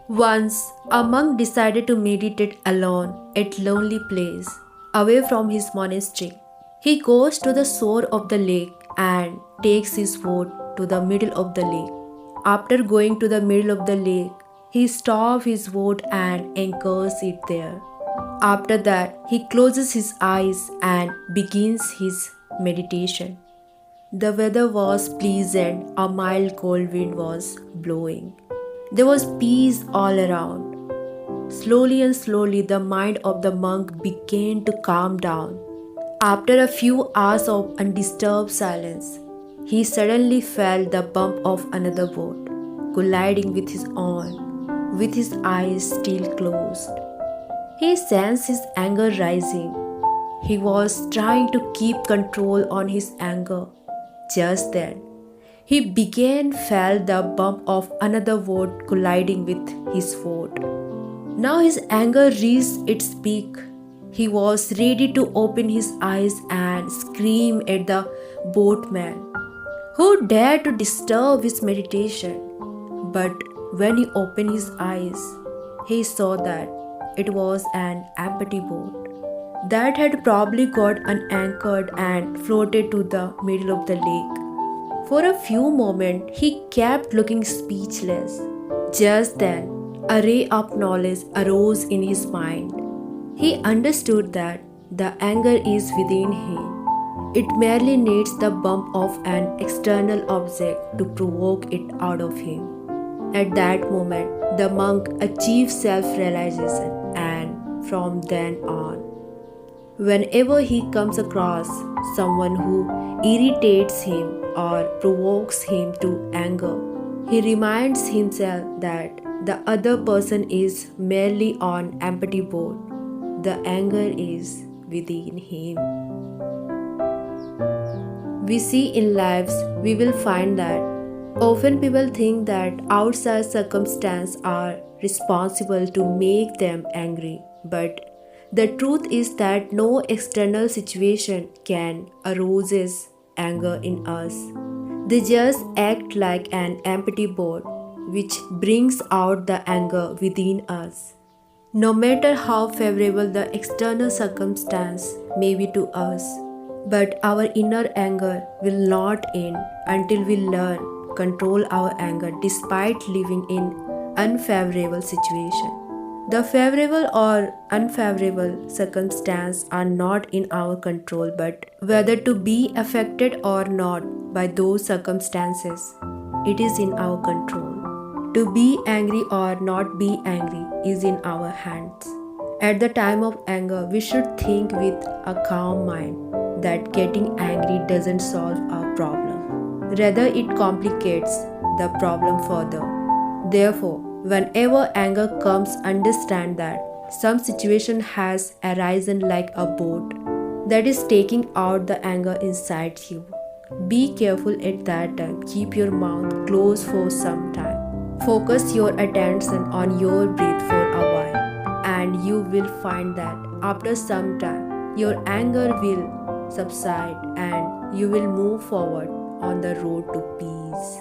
Once, a monk decided to meditate alone at a lonely place, away from his monastery. He goes to the shore of the lake and takes his boat to the middle of the lake. After going to the middle of the lake, he stops his boat and anchors it there. After that, he closes his eyes and begins his meditation. The weather was pleasant, a mild cold wind was blowing. There was peace all around. Slowly and slowly, the mind of the monk began to calm down. After a few hours of undisturbed silence, he suddenly felt the bump of another boat, colliding with his own, with his eyes still closed. He sensed his anger rising. He was trying to keep control on his anger. Just then, he began felt the bump of another boat colliding with his boat. Now his anger reached its peak. He was ready to open his eyes and scream at the boatman, who dared to disturb his meditation. But when he opened his eyes, he saw that it was an empty boat that had probably got unanchored and floated to the middle of the lake. For a few moments, he kept looking speechless. Just then, a ray of knowledge arose in his mind. He understood that the anger is within him. It merely needs the bump of an external object to provoke it out of him. At that moment, the monk achieved self-realization, and from then on, whenever he comes across someone who irritates him or provokes him to anger, he reminds himself that the other person is merely on empty boat. The anger is within him. We see in lives, we will find that often people think that outside circumstances are responsible to make them angry, but the truth is that no external situation can arouse anger in us. They just act like an empty boat, which brings out the anger within us. No matter how favorable the external circumstance may be to us, but our inner anger will not end until we learn control our anger despite living in unfavorable situation. The favorable or unfavorable circumstances are not in our control, but whether to be affected or not by those circumstances, it is in our control. To be angry or not be angry is in our hands. At the time of anger, we should think with a calm mind that getting angry doesn't solve our problem. Rather, it complicates the problem further. Therefore, whenever anger comes, understand that some situation has arisen like a boat that is taking out the anger inside you. Be careful at that time. Keep your mouth closed for some time. Focus your attention on your breath for a while, and you will find that after some time, your anger will subside and you will move forward on the road to peace.